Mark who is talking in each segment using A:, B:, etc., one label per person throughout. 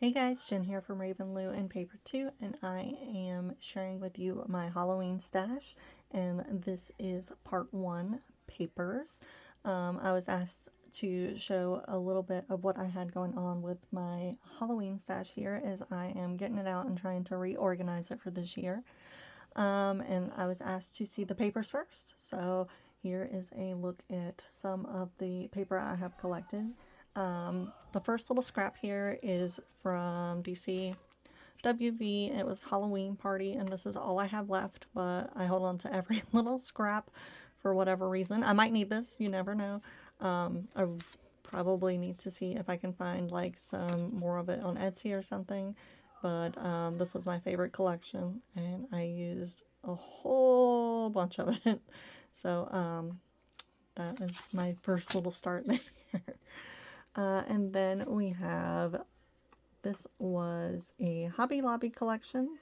A: Hey guys, Jen here from Ravenloo and Paper 2, and I am sharing with you my Halloween stash, and this is part 1, papers. I was asked to show a little bit of what I had going on with my Halloween stash here as I am getting it out and trying to reorganize it for this year. And I was asked to see the papers first, so here is a look at some of the paper I have collected. The first little scrap here is from DC WV. It was Halloween Party, and this is all I have left, but I hold on to every little scrap for whatever reason. I might need this, you never know. I probably need to see if I can find like some more of it on Etsy or something, but this was my favorite collection, and I used a whole bunch of it. So that is my first little start there. And then we have, this was a Hobby Lobby collection,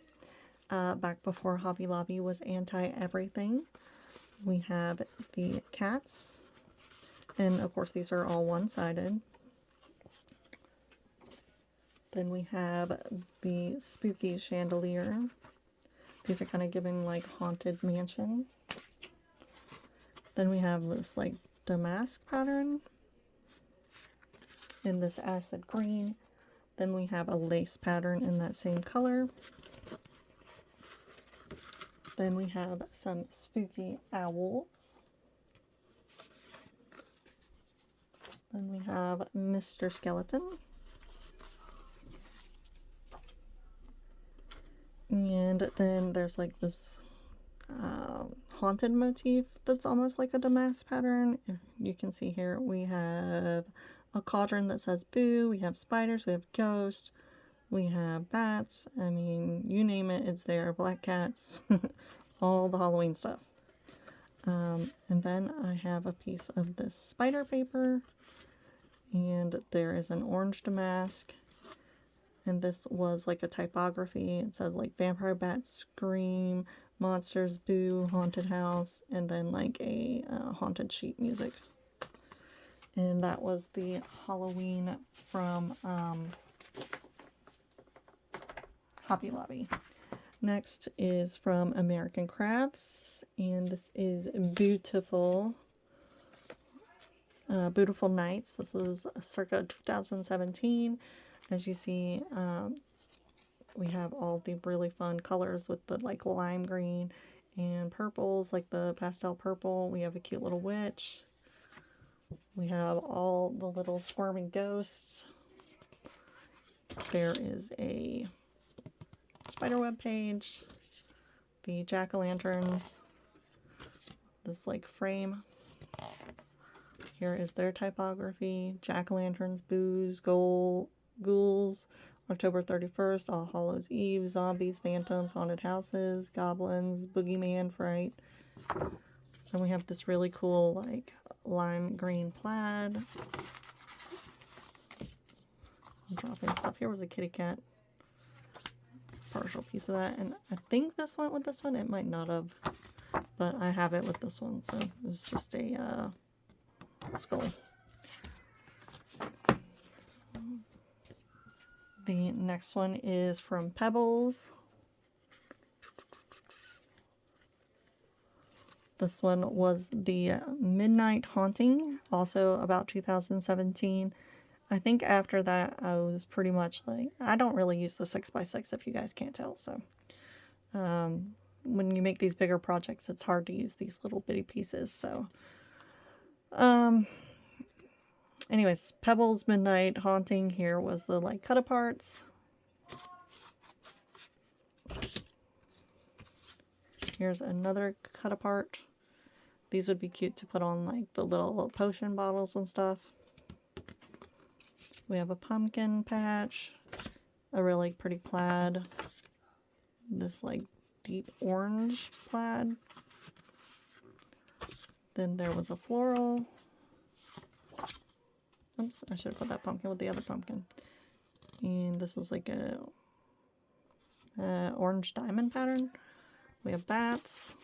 A: back before Hobby Lobby was anti-everything. We have the cats, and of course these are all one-sided. Then we have the spooky chandelier. These are kind of giving like haunted mansion. Then we have this like damask pattern in this acid green. Then we have a lace pattern in that same color. Then we have some spooky owls. Then we have Mr. Skeleton. And then there's like this haunted motif that's almost like a damask pattern. You can see here we have a cauldron that says boo, we have spiders, we have ghosts, we have bats, I mean, you name it, it's there, black cats, all the Halloween stuff. And then I have a piece of this spider paper, and there is an orange damask, and this was like a typography. It says like vampire bats scream, monsters boo, haunted house, and then like a haunted sheet music. And that was the Halloween from Hobby Lobby. Next is from American Crafts, and this is Beautiful Beautiful Nights. This is circa 2017. As you see, we have all the really fun colors with the like lime green and purples, like the pastel purple. We have a cute little witch. We have all the little squirming ghosts. There is a spiderweb page, the jack-o'-lanterns, this like frame. Here is their typography: jack-o'-lanterns, boos, ghouls, October 31st, All Hallows Eve, zombies, phantoms, haunted houses, goblins, boogeyman, fright. And we have this really cool like lime green plaid. Oops. I'm dropping stuff. Here was a kitty cat. It's a partial piece of that, and I think this went with this one. It might not have, but I have it with this one, so it's just a skull. The next one is from Pebbles. This one was the Midnight Haunting, also about 2017. I think after that I was pretty much like, I don't really use the 6x6 if you guys can't tell, so when you make these bigger projects it's hard to use these little bitty pieces, so anyways, Pebbles Midnight Haunting. Here was the like cut aparts. Here's another cut apart. These would be cute to put on like the little potion bottles and stuff. We have a pumpkin patch, a really pretty plaid, this like deep orange plaid. Then there was a floral. Oops, I should have put that pumpkin with the other pumpkin. And this is like a orange diamond pattern. We have bats,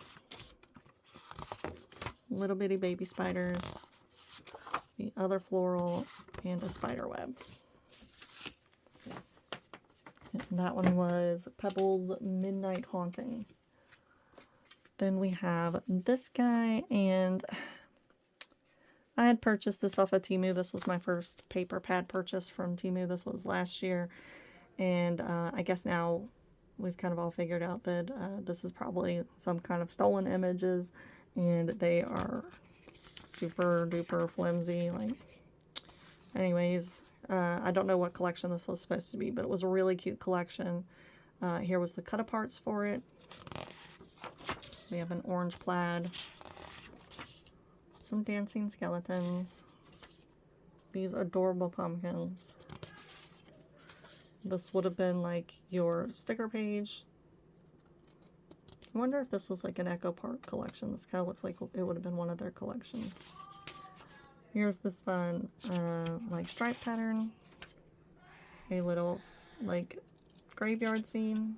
A: little bitty baby spiders, the other floral, and a spider web. And that one was Pebbles Midnight Haunting. Then we have this guy, and I had purchased this off of Temu. This was my first paper pad purchase from Temu. This was last year. And I guess now we've kind of all figured out that this is probably some kind of stolen images. And they are super duper flimsy. Like, anyways, I don't know what collection this was supposed to be, but it was a really cute collection. Here was the cut aparts for it. We have an orange plaid. Some dancing skeletons. These adorable pumpkins. This would have been like your sticker page. I wonder if this was like an Echo Park collection. This kind of looks like it would have been one of their collections. Here's this fun like stripe pattern. A little like graveyard scene.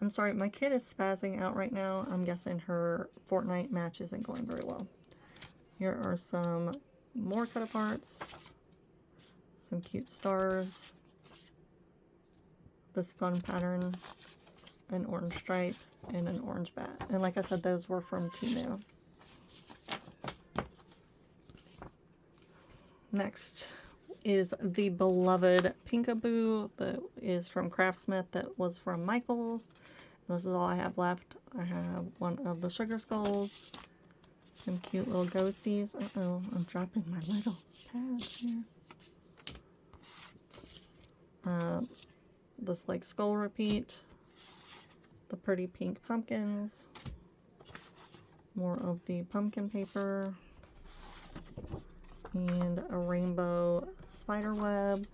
A: I'm sorry, my kid is spazzing out right now. I'm guessing her Fortnite match isn't going very well. Here are some more cut aparts. Some cute stars. This fun pattern. An orange stripe and an orange bat. And like I said, those were from Temu. Next is the beloved Pinkaboo that is from Craftsmith, that was from Michaels. This is all I have left. I have one of the sugar skulls, some cute little ghosties. Uh-oh, I'm dropping my little pads here. This like skull repeat, the pretty pink pumpkins, more of the pumpkin paper, and a rainbow spider web.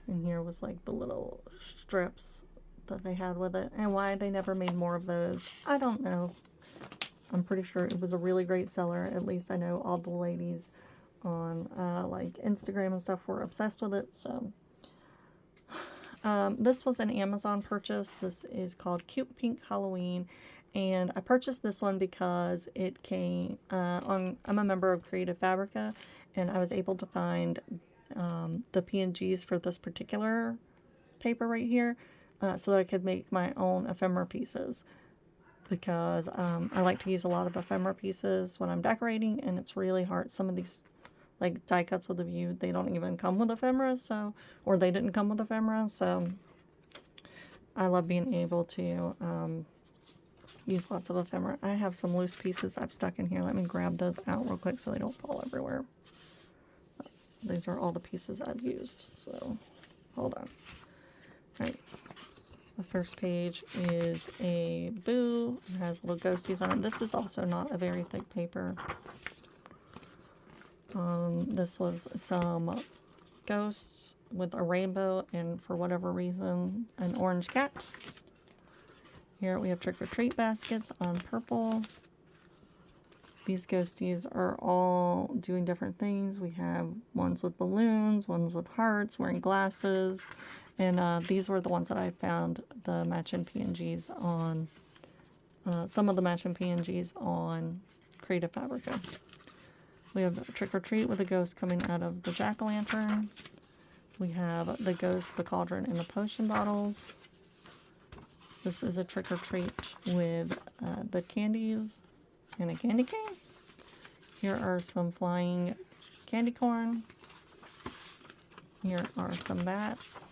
A: And here was like the little strips that they had with it. And why they never made more of those, I don't know. I'm pretty sure it was a really great seller. At least I know all the ladies on like Instagram and stuff were obsessed with it. So this was an Amazon purchase. This is called Cute Pink Halloween. And I purchased this one because it came I'm a member of Creative Fabrica, and I was able to find the PNGs for this particular paper right here, so that I could make my own ephemera pieces, because I like to use a lot of ephemera pieces when I'm decorating, and it's really hard. Some of these like die cuts with a view, they don't even come with ephemera, so, or they didn't come with ephemera, so I love being able to use lots of ephemera. I have some loose pieces I've stuck in here. Let me grab those out real quick so they don't fall everywhere. These are all the pieces I've used, so hold on. All right. The first page is a boo. It has little ghosties on it. This is also not a very thick paper. This was some ghosts with a rainbow and, for whatever reason, an orange cat. Here we have trick-or-treat baskets on purple. These ghosties are all doing different things. We have ones with balloons, ones with hearts, wearing glasses. And these were the ones that I found the matching PNGs on. Some of the matching PNGs on Creative Fabrica. We have trick-or-treat with a ghost coming out of the jack-o'-lantern. We have the ghost, the cauldron, and the potion bottles. This is a trick-or-treat with the candies and a candy cane. Here are some flying candy corn. Here are some bats.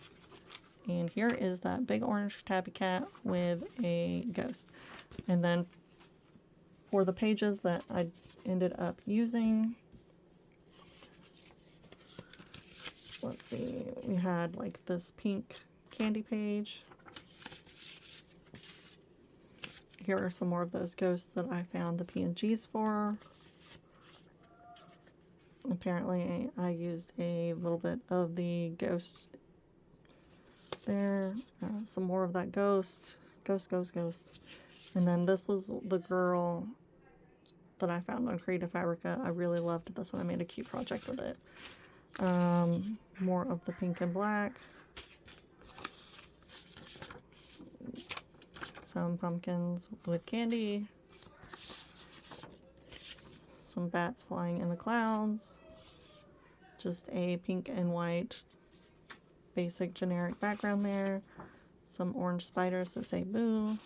A: And here is that big orange tabby cat with a ghost. And then for the pages that I ended up using, let's see, we had like this pink candy page. Here are some more of those ghosts that I found the PNGs for. Apparently I used a little bit of the ghosts there. Some more of that ghost. And then this was the girl that I found on Creative Fabrica. I really loved this one. I made a cute project with it. More of the pink and black. Some pumpkins with candy. Some bats flying in the clouds. Just a pink and white basic generic background there. some orange spiders that say boo.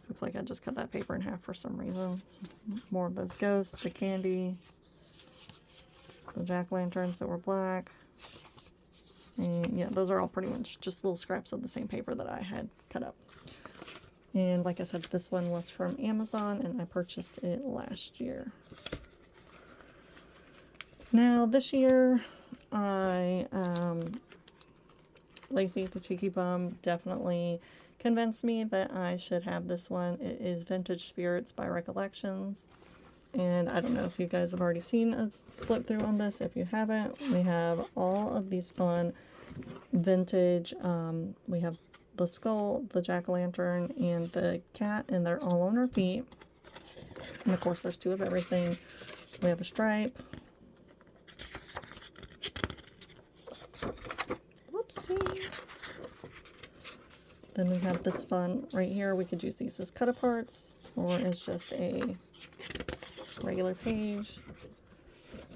A: Looks like I just cut that paper in half for some reason. More of those ghosts, the candy, the jack-o'-lanterns that were black. And yeah, those are all pretty much just little scraps of the same paper that I had cut up. And like I said, this one was from Amazon and I purchased it last year. Now this year, Lacey the Cheeky Bum definitely convinced me that I should have this one. It is Vintage Spirits by Recollections. And I don't know if you guys have already seen a flip through on this. If you haven't, we have all of these fun vintage. We have the skull, the jack-o'-lantern, and the cat, and they're all on repeat. And of course, there's two of everything. We have a stripe. Whoopsie. Then we have this fun right here. We could use these as cut-aparts, or as just a regular page.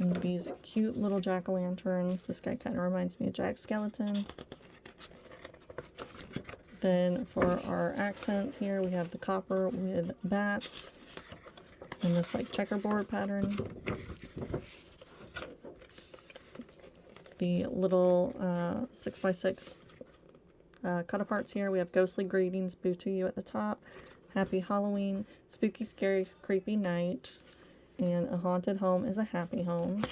A: And these cute little jack-o'-lanterns. This guy kind of reminds me of Jack Skellington. Then for our accents here, we have the copper with bats and this like checkerboard pattern. The little 6x6 cut-aparts here. We have Ghostly Greetings, Boo to You at the top. Happy Halloween, Spooky, Scary, Creepy Night. And a haunted home is a happy home.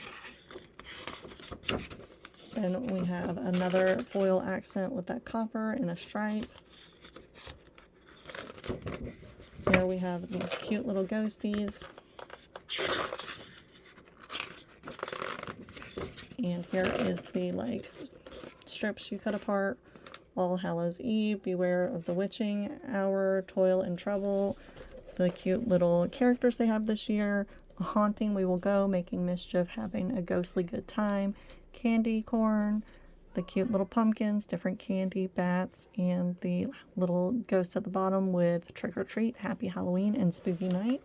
A: Then we have another foil accent with that copper and a stripe. Here we have these cute little ghosties. And here is the like strips you cut apart. All Hallows Eve, Beware of the Witching Hour, Toil and Trouble. The cute little characters they have this year. A Haunting We Will Go, Making Mischief, Having a Ghostly Good Time, Candy Corn, the cute little pumpkins, different candy, bats, and the little ghost at the bottom with Trick or Treat, Happy Halloween, and Spooky Night.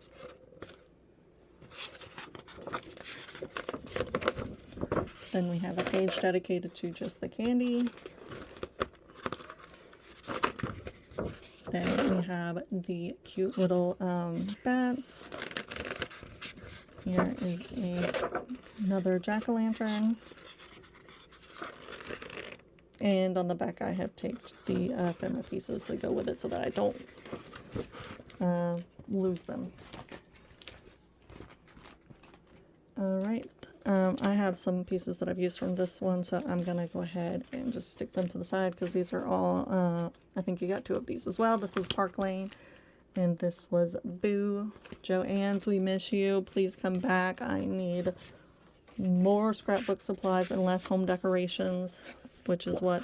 A: Then we have a page dedicated to just the candy. Then we have the cute little bats. Here is another jack-o'-lantern. And on the back I have taped the ephemera pieces that go with it so that I don't lose them. Alright, I have some pieces that I've used from this one, so I'm going to go ahead and just stick them to the side because these are all, I think you got two of these as well. This was Park Lane. And this was Boo. Joann's, we miss you. Please come back. I need more scrapbook supplies and less home decorations, which is what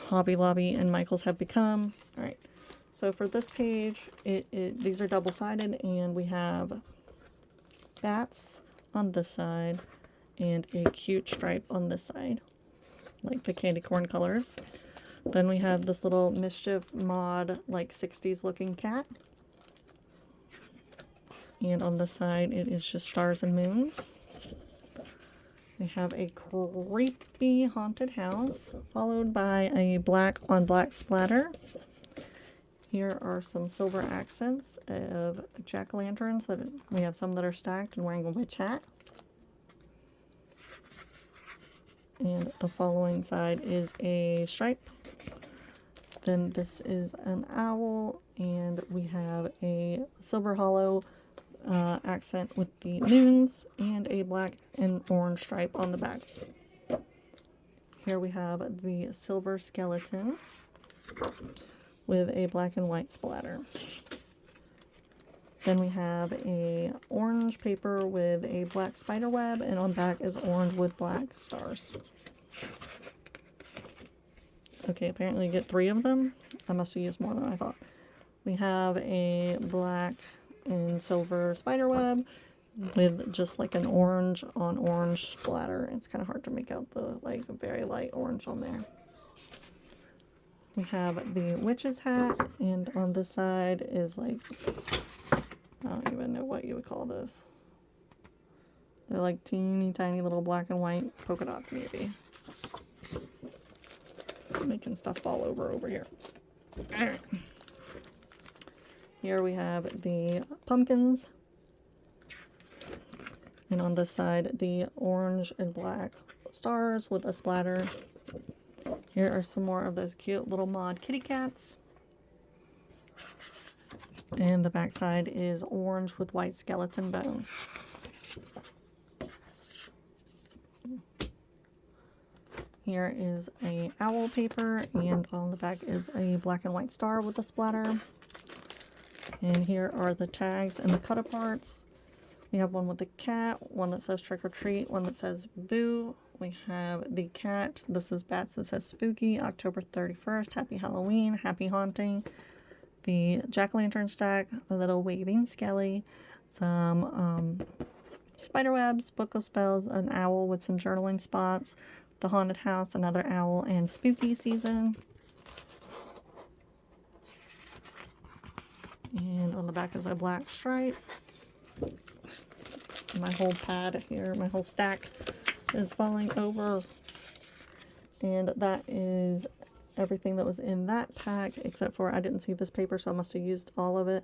A: Hobby Lobby and Michael's have become. All right. So for this page, these are double-sided, and we have bats on this side and a cute stripe on this side, like the candy corn colors. Then we have this little Mischief mod, like 60s looking cat. And on this side, it is just stars and moons. We have a creepy haunted house, followed by a black on black splatter. Here are some silver accents of jack-o'-lanterns. We have some that are stacked and wearing a witch hat. And the following side is a stripe. Then this is an owl, and we have a silver hollow accent with the moons and a black and orange stripe on the back. Here we have the silver skeleton with a black and white splatter. Then we have a orange paper with a black spider web, and on back is orange with black stars. Okay, apparently you get 3 of them. I must have used more than I thought. We have a black and silver spider web with just like an orange on orange splatter. It's kind of hard to make out the like very light orange on there. We have the witch's hat, and on this side is like, I don't even know what you would call this. They're like teeny tiny little black and white polka dots maybe. making stuff fall over here. Here we have the pumpkins. And on this side, the orange and black stars with a splatter. Here are some more of those cute little mod kitty cats. And the back side is orange with white skeleton bones. Here is a owl paper, and on the back is a black and white star with a splatter. And here are the tags and the cut-aparts. We have one with the cat, one that says trick or treat, one that says boo. We have the cat. This is Bats that says spooky, October 31st, happy Halloween, happy haunting. The jack-o'-lantern stack, a little waving skelly, some spider webs, book of spells, an owl with some journaling spots, the haunted house, another owl, and spooky season. And on the back is a black stripe. My whole pad here, my whole stack is falling over. And that is everything that was in that pack, except for I didn't see this paper, so I must have used all of it,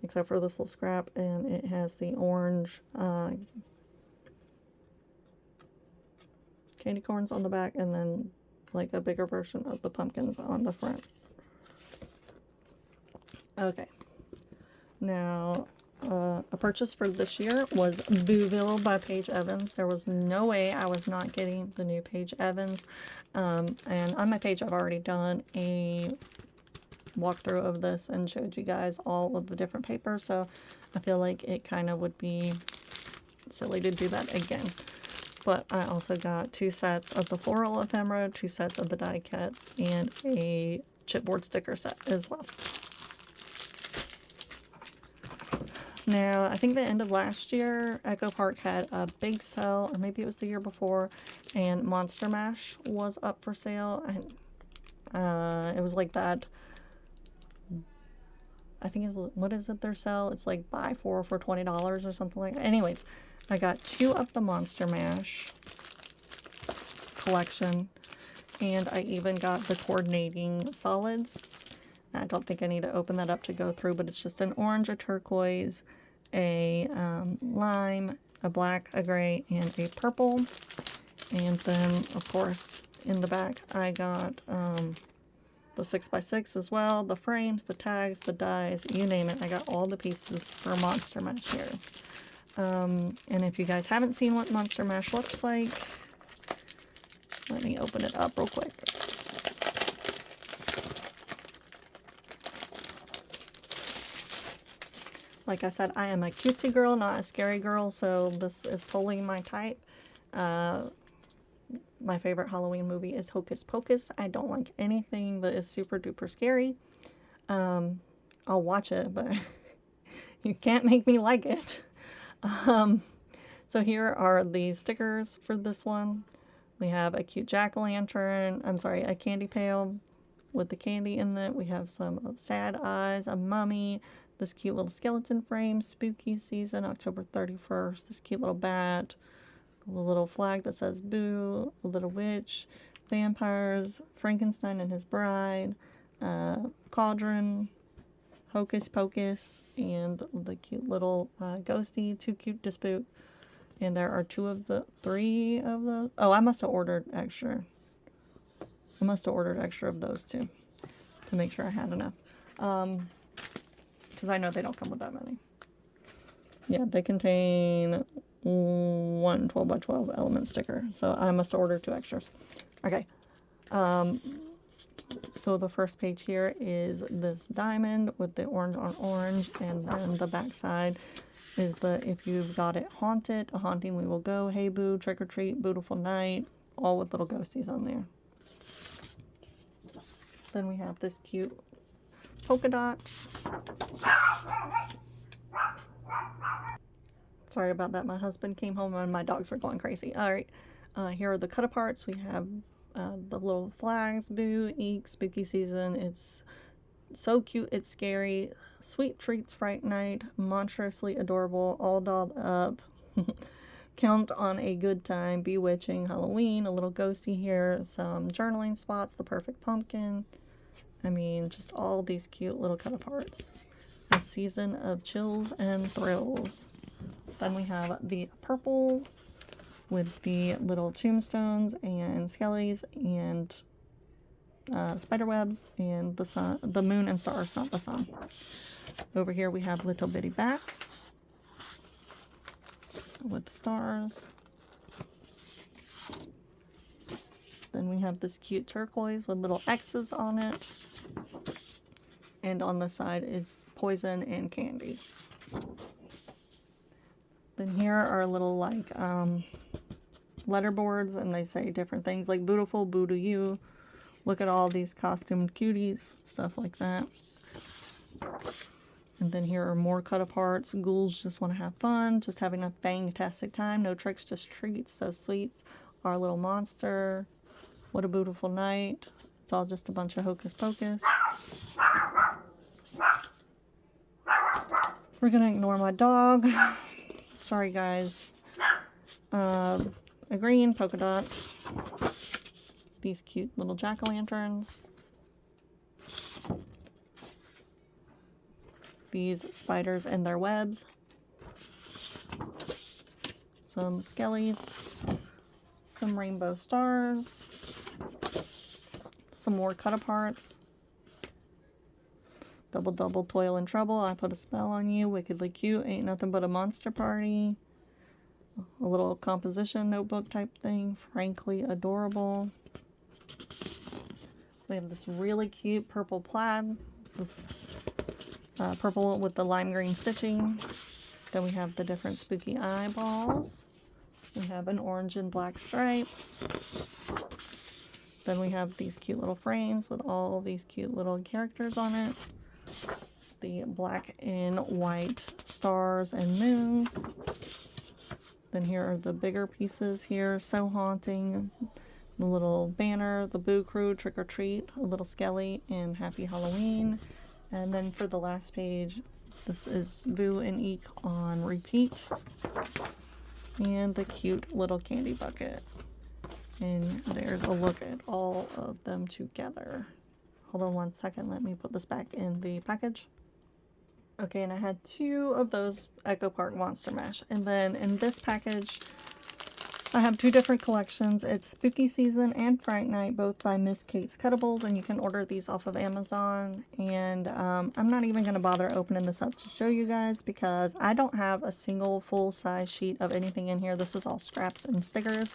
A: except for this little scrap. And it has the orange candy corns on the back, and then like a bigger version of the pumpkins on the front. Okay. Now, a purchase for this year was Booville by Paige Evans. There was no way I was not getting the new Paige Evans. And on my page, I've already done a walkthrough of this and showed you guys all of the different papers. So I feel like it kind of would be silly to do that again. But I also got 2 sets of the floral ephemera, 2 sets of the die cuts, and a chipboard sticker set as well. Now, I think the end of last year, Echo Park had a big sale, or maybe it was the year before, and Monster Mash was up for sale. And it was like that. I think it's, what is it, their sale? It's like buy 4 for $20 or something like that. Anyways, I got 2 of the Monster Mash collection, and I even got the coordinating solids. I don't think I need to open that up to go through, but it's just an orange, a turquoise, a lime, a black, a gray, and a purple. And then, of course, in the back, I got the 6x6 as well, the frames, the tags, the dies, you name it. I got all the pieces for Monster Mash here. And if you guys haven't seen what Monster Mash looks like, let me open it up real quick. Like I said, I am a cutesy girl, not a scary girl, so this is totally my type. My favorite Halloween movie is Hocus Pocus. I don't like anything that is super duper scary. I'll watch it, but you can't make me like it. So here are the stickers for this one. We have a cute jack-o'-lantern, a candy pail with the candy in it. We have some sad eyes, a mummy, this cute little skeleton frame, spooky season, October 31st, this cute little bat, a little flag that says boo, a little witch, vampires, Frankenstein and his bride, cauldron, Hocus Pocus, and the cute little ghosty, too cute to spook. And there are 3 of those. Oh, I must have ordered extra. I must have ordered extra of those too, to make sure I had enough. Because I know they don't come with that many. Yeah, they contain one 12 by 12 element sticker. So I must order 2 extras. Okay. So the first page here is this diamond with the orange on orange. And then the back side is the if you've got it haunted, a haunting we will go, hey boo, trick or treat, beautiful night, all with little ghosties on there. Then we have this cute polka dot. Sorry about that. My husband came home and my dogs were going crazy. All right. Here are the cut aparts. We have the little flags, boo, eek, spooky season. It's so cute. It's scary. Sweet treats, fright night, monstrously adorable, all dolled up. count on a good time, bewitching, Halloween, a little ghosty here, some journaling spots, the perfect pumpkin. I mean, just all these cute little cut aparts. A season of chills and thrills. Then we have the purple with the little tombstones and skellies and spider webs and the sun, the moon and stars, not the sun. Over here we have little bitty bats with the stars. Then we have this cute turquoise with little X's on it. And on the side it's poison and candy. Then here are little like letter boards, and they say different things like beautiful, boo to you. Look at all these costumed cuties, stuff like that. And then here are more cut aparts. Ghouls just want to have fun, just having a fantastic time. No tricks, just treats. So sweets. Our little monster. What a beautiful night. It's all just a bunch of hocus pocus. We're gonna ignore my dog. Sorry guys. A green polka dot. These cute little jack-o'-lanterns. These spiders and their webs. Some skellies. Some rainbow stars. Some more cut aparts. Double double toil and trouble. I put a spell on you. Wickedly cute. Ain't nothing but a monster party. A little composition notebook type thing. Frankly adorable. We have this really cute purple plaid. This purple with the lime green stitching. Then we have the different spooky eyeballs. We have an orange and black stripe. Then we have these cute little frames with all these cute little characters on it. The black and white stars and moons. Then here are the bigger pieces here. So Haunting. The little banner, the Boo Crew, Trick or Treat, a little Skelly, and Happy Halloween. And then for the last page, this is Boo and Eek on repeat. And the cute little candy bucket. And there's a look at all of them together. Hold on one second, let me put this back in the package. Okay, and I had 2 of those Echo Park Monster Mash. And then in this package, I have 2 different collections. It's Spooky Season and Fright Night, both by Miss Kate's Cuttables, and you can order these off of Amazon. And I'm not even going to bother opening this up to show you guys because I don't have a single full-size sheet of anything in here. This is all scraps and stickers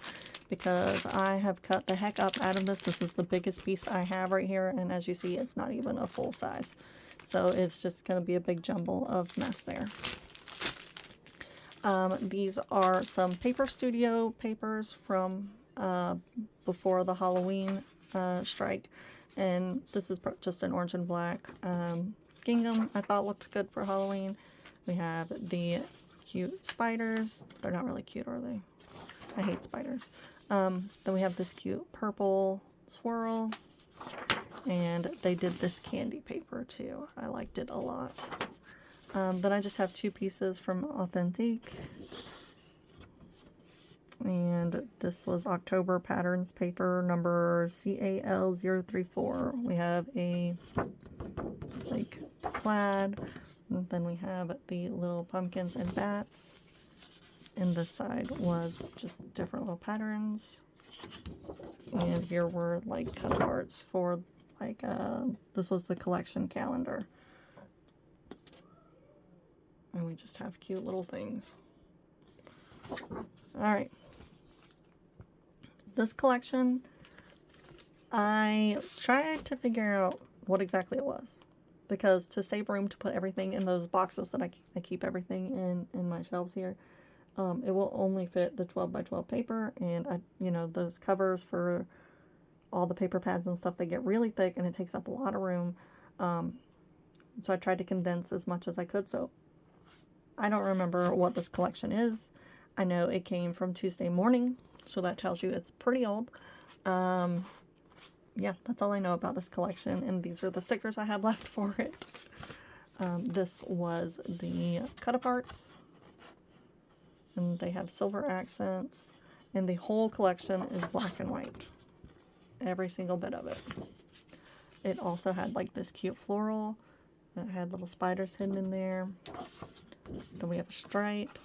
A: because I have cut the heck up out of this. This is the biggest piece I have right here, and as you see, it's not even a full size. So it's just going to be a big jumble of mess there. These are some Paper Studio papers from before the Halloween strike. And this is just an orange and black gingham I thought looked good for Halloween. We have the cute spiders. They're not really cute, are they? I hate spiders. Then we have this cute purple swirl. And they did this candy paper too. I liked it a lot. Then I just have 2 pieces from Authentique. And this was October Patterns paper number CAL034. We have a like plaid. And then we have the little pumpkins and bats. And this side was just different little patterns. And here were like cut aparts for like this was the collection calendar. And we just have cute little things. Alright. This collection, I tried to figure out what exactly it was. Because to save room to put everything in those boxes that I keep everything in my shelves here, it will only fit the 12 by 12 paper. And, you know, those covers for all the paper pads and stuff, they get really thick and it takes up a lot of room. So I tried to condense as much as I could. So I don't remember what this collection is. I know it came from Tuesday Morning, so that tells you it's pretty old. Yeah, that's all I know about this collection, and these are the stickers I have left for it. This was the cut aparts. and they have silver accents, and the whole collection is black and white. Every single bit of it. It also had like this cute floral. It had little spiders hidden in there. Then we have a stripe.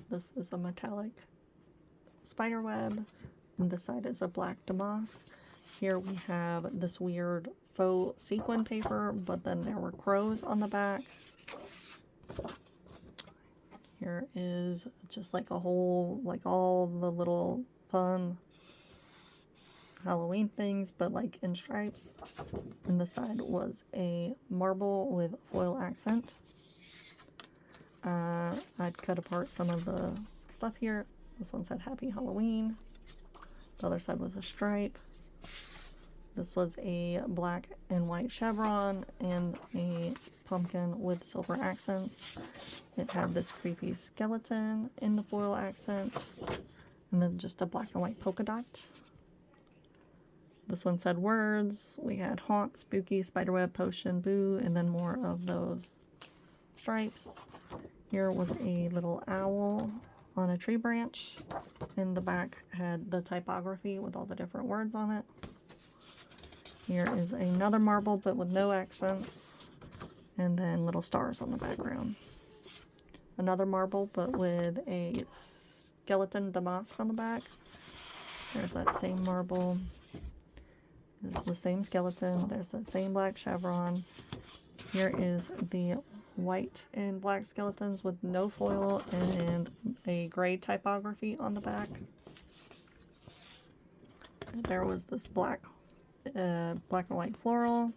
A: This is a metallic spider web, and this side is a black damask. Here we have this weird faux sequin paper, but then there were crows on the back. Here is just like a whole, like all the little fun Halloween things, but like in stripes. And the side was a marble with foil accent. I'd cut apart some of the stuff here. This one said Happy Halloween. The other side was a stripe. This was a black and white chevron and a pumpkin with silver accents. It had this creepy skeleton in the foil accent, and then just a black and white polka dot. This one said words. We had haunt, spooky, spiderweb, potion, boo, and then more of those stripes. Here was a little owl on a tree branch. In the back had the typography with all the different words on it. Here is another marble, but with no accents, and then little stars on the background. Another marble, but with a skeleton damask on the back. There's that same marble. There's the same skeleton. There's that same black chevron. Here is the white and black skeletons with no foil and a gray typography on the back. And there was this black and white floral,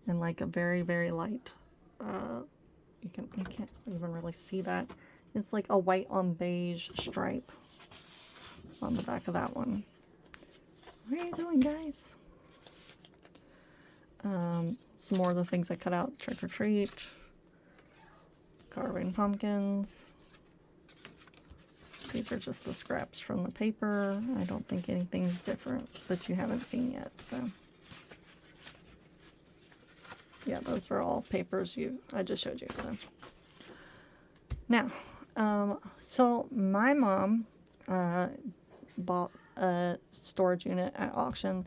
A: and like a very, very light, you can't even really see that. It's like a white on beige stripe on the back of that one. What are you doing, guys? Some more of the things I cut out: trick or treat, carving pumpkins. These are just the scraps from the paper. I don't think anything's different that you haven't seen yet, so. Yeah, those are all papers I just showed you, so. Now, so my mom bought a storage unit at auction,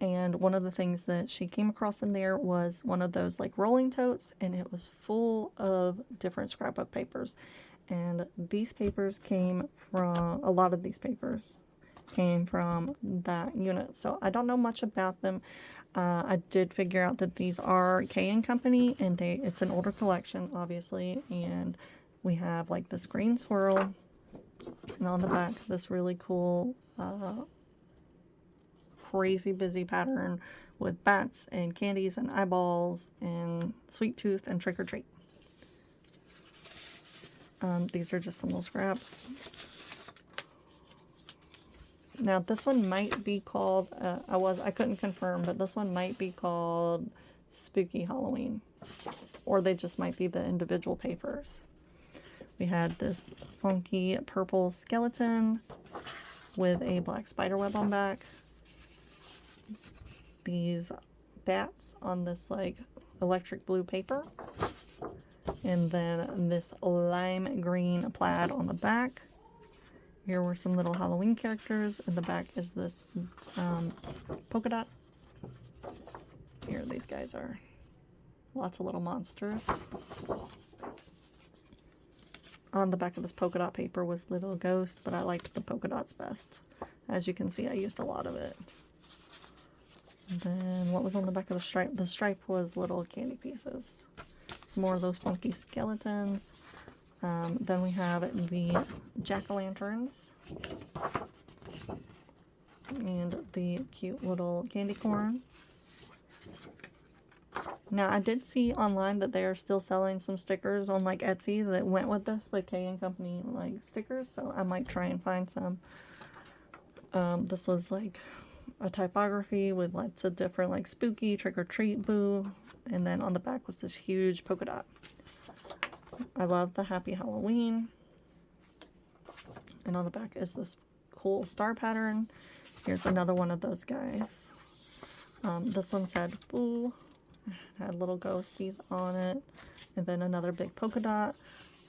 A: and one of the things that she came across in there was one of those like rolling totes, and it was full of different scrapbook papers. And these papers came from, a lot of these papers came from that unit. So I don't know much about them. I did figure out that these are K & Company, and it's an older collection, obviously. And we have like this green swirl, and on the back, this really cool, crazy busy pattern with bats and candies and eyeballs and sweet tooth and trick or treat. These are just some little scraps. Now this one might be called, I couldn't confirm, but this one might be called Spooky Halloween, or they just might be the individual papers. We had this funky purple skeleton with a black spider web on back. These bats on this like electric blue paper. And then this lime green plaid on the back. Here were some little Halloween characters. In the back is this polka dot. Here these guys are. Lots of little monsters. On the back of this polka dot paper was little ghosts, but I liked the polka dots best. As you can see, I used a lot of it. And then what was on the back of the stripe? The stripe was little candy pieces. More of those funky skeletons. Then we have the jack-o'-lanterns and the cute little candy corn. Now I did see online that they are still selling some stickers on like Etsy that went with this, the K & Company like stickers, so I might try and find some. This was like a typography with lots of different like spooky, trick or treat, boo. And then on the back was this huge polka dot. I love the Happy Halloween. And on the back is this cool star pattern. Here's another one of those guys. This one said boo. Had little ghosties on it. And then another big polka dot.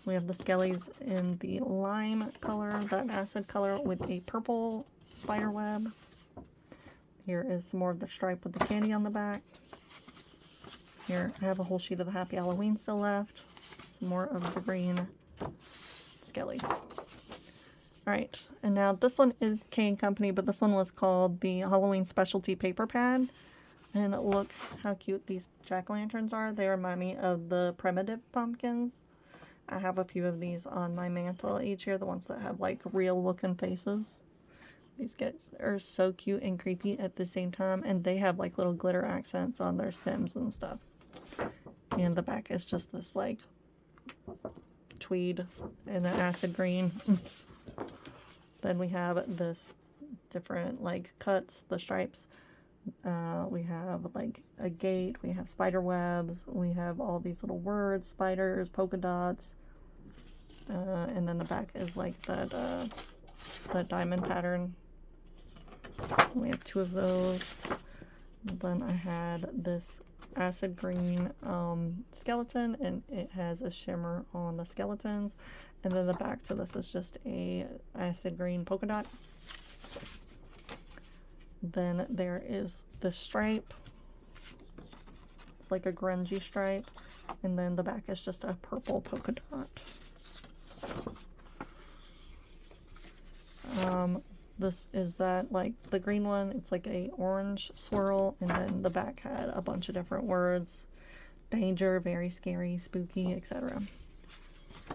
A: We have the skellies in the lime color, that acid color, with a purple spider web. Here is some more of the stripe with the candy on the back. Here, I have a whole sheet of the Happy Halloween still left. Some more of the green skellies. Alright, and now this one is K & Company, but this one was called the Halloween Specialty Paper Pad. And look how cute these jack-o'-lanterns are. They remind me of the primitive pumpkins. I have a few of these on my mantle each year, the ones that have like real looking faces. These guys are so cute and creepy at the same time, and they have like little glitter accents on their stems and stuff. And the back is just this like tweed and the acid green. Then we have this different like cuts, the stripes. We have like a gate, we have spider webs, we have all these little words, spiders, polka dots, and then the back is like that diamond pattern. We have two of those. Then I had this acid green skeleton, and it has a shimmer on the skeletons, and then the back to this is just a acid green polka dot. Then there is the stripe. It's like a grungy stripe, and then the back is just a purple polka dot. This is that, like the green one, it's like a orange swirl, and then the back had a bunch of different words. Danger, very scary, spooky, etc.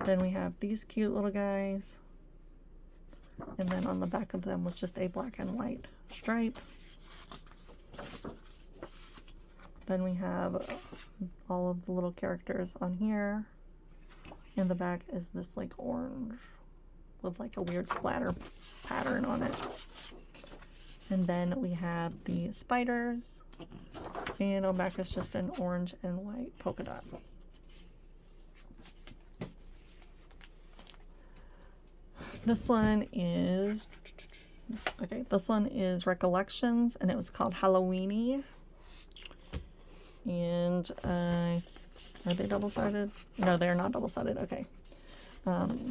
A: Then we have these cute little guys. And then on the back of them was just a black and white stripe. Then we have all of the little characters on here. And the back is this like orange with like a weird splatter pattern on it. And then we have the spiders, and on the back is just an orange and white polka dot. This one is, okay, this one is Recollections, and it was called Halloweeny. And are they double-sided? No, they're not double-sided. Okay.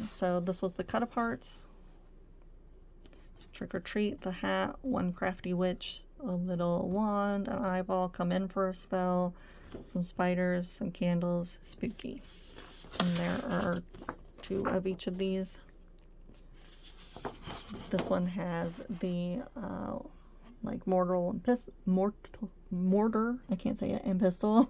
A: So this was the cut-aparts. Trick or Treat, the hat, one crafty witch, a little wand, an eyeball, come in for a spell, some spiders, some candles, spooky. And there are two of each of these. This one has the like mortar, I can't say it, and pistol,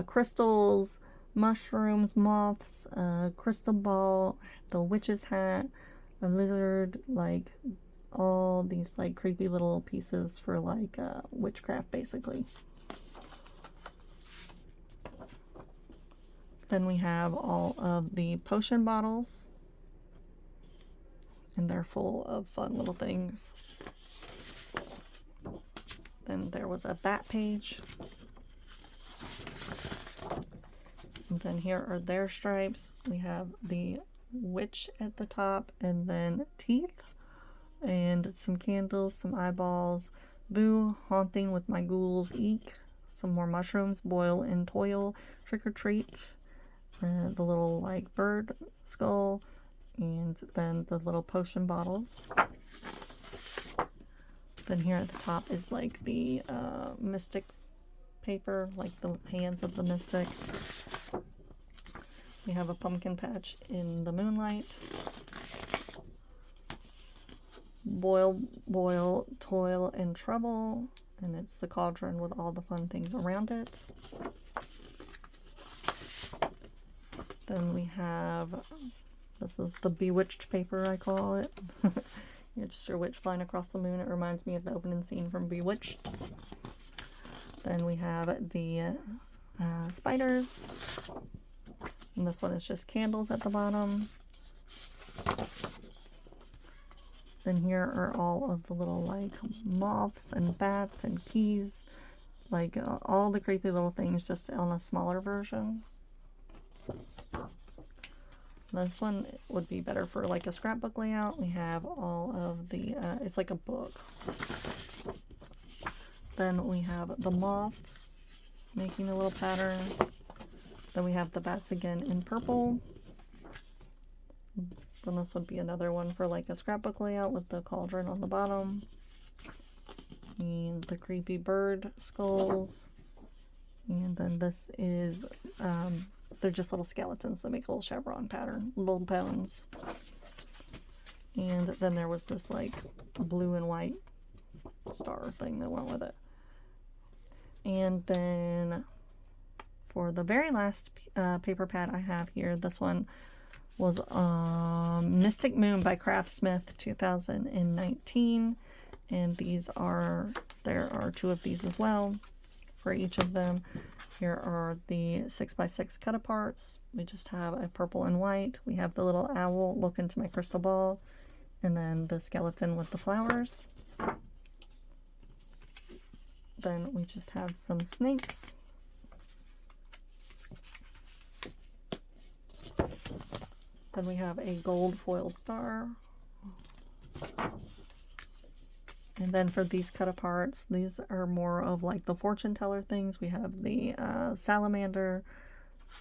A: crystals, mushrooms, moths, crystal ball, the witch's hat, a lizard, like all these like creepy little pieces for like witchcraft basically. Then we have all of the potion bottles, and they're full of fun little things. Then there was a bat page. And then here are their stripes. We have the witch at the top, and then teeth, and some candles, some eyeballs, boo, haunting with my ghouls, eek, some more mushrooms, boil and toil, trick or treat, the little like bird skull, and then the little potion bottles. Then here at the top is like the mystic paper, like the hands of the mystic. We have a pumpkin patch in the moonlight. Boil, boil, toil, and trouble. And it's the cauldron with all the fun things around it. Then we have, this is the bewitched paper, I call it. It's just your witch flying across the moon. It reminds me of the opening scene from Bewitched. Then we have the spiders. And this one is just candles at the bottom. Then here are all of the little like moths and bats and keys. Like all the creepy little things just on a smaller version. This one would be better for like a scrapbook layout. We have all of the, it's like a book. Then we have the moths making a little pattern. Then we have the bats again in purple. Then this would be another one for like a scrapbook layout with the cauldron on the bottom. And the creepy bird skulls. And then this is, they're just little skeletons that make a little chevron pattern, little bones. And then there was this like blue and white star thing that went with it. And then for the very last paper pad I have here, this one was Mystic Moon by Craftsmith 2019. And there are 2 of these as well for each of them. Here are the 6x6 cut aparts. We just have a purple and white. We have the little owl, look into my crystal ball, and then the skeleton with the flowers. Then we just have some snakes. Then we have a gold foiled star. And then for these cut aparts, these are more of like the fortune teller things. We have the salamander,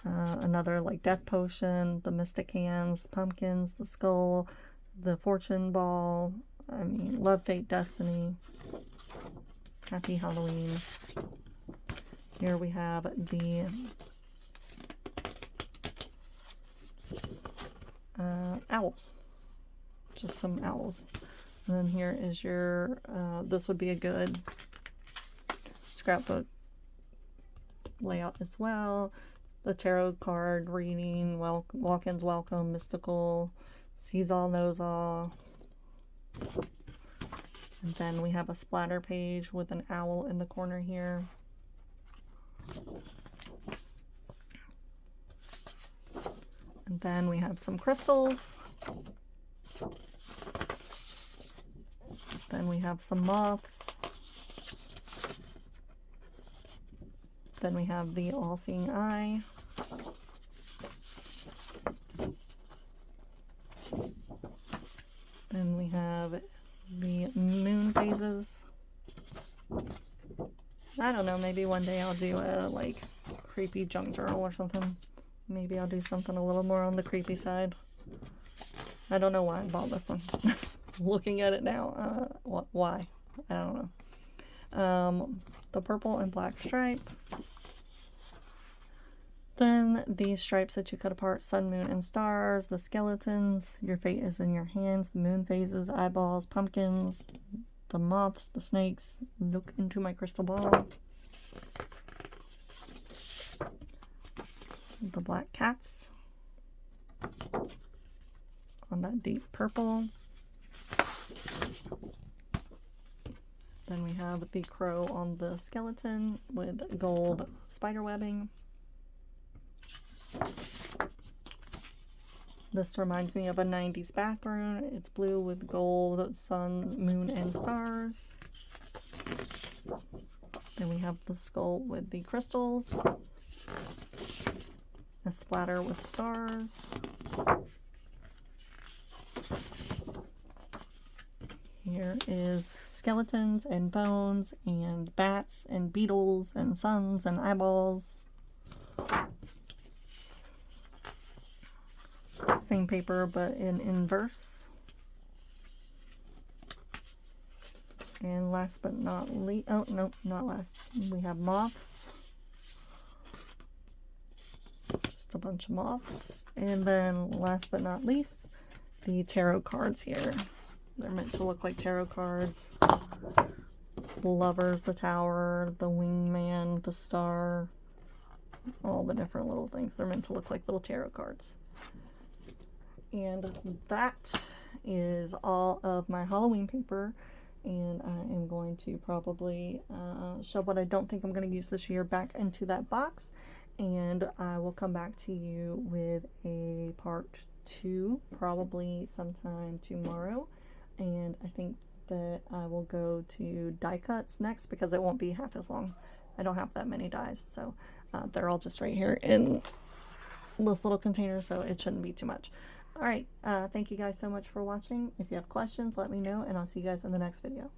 A: another like death potion, the mystic hands, pumpkins, the skull, the fortune ball, I mean, love, fate, destiny, happy Halloween. Here we have the owls, just some owls. And then here is your, this would be a good scrapbook layout as well. The tarot card reading, walk-ins welcome, mystical, sees all, knows all. And then we have a splatter page with an owl in the corner here. And then we have some crystals. Then we have some moths. Then we have the all-seeing eye. Then we have the moon phases. I don't know, maybe one day I'll do a like creepy junk journal or something. Maybe I'll do something a little more on the creepy side. I don't know why I bought this one. Looking at it now, why? I don't know. The purple and black stripe. Then these stripes that you cut apart, sun, moon, and stars, the skeletons, your fate is in your hands, the moon phases, eyeballs, pumpkins, the moths, the snakes, look into my crystal ball, the black cats on that deep purple. Then we have the crow on the skeleton with gold spider webbing. This reminds me of a 90s background. It's blue with gold, sun, moon, and stars. Then we have the skull with the crystals. A splatter with stars. Here is skeletons and bones and bats and beetles and suns and eyeballs. Same paper but in inverse. And last but not least, oh no, not last, we have moths. Just a bunch of moths. And then last but not least, the tarot cards here. They're meant to look like tarot cards. The lovers, the tower, the wingman, the star, all the different little things. They're meant to look like little tarot cards. And that is all of my Halloween paper. And I am going to probably shove what I don't think I'm going to use this year back into that box. And I will come back to you with a part 2, probably sometime tomorrow. And I think that I will go to die cuts next because it won't be half as long. I don't have that many dies, so they're all just right here in this little container, so it shouldn't be too much. All right, thank you guys so much for watching. If you have questions, let me know, and I'll see you guys in the next video.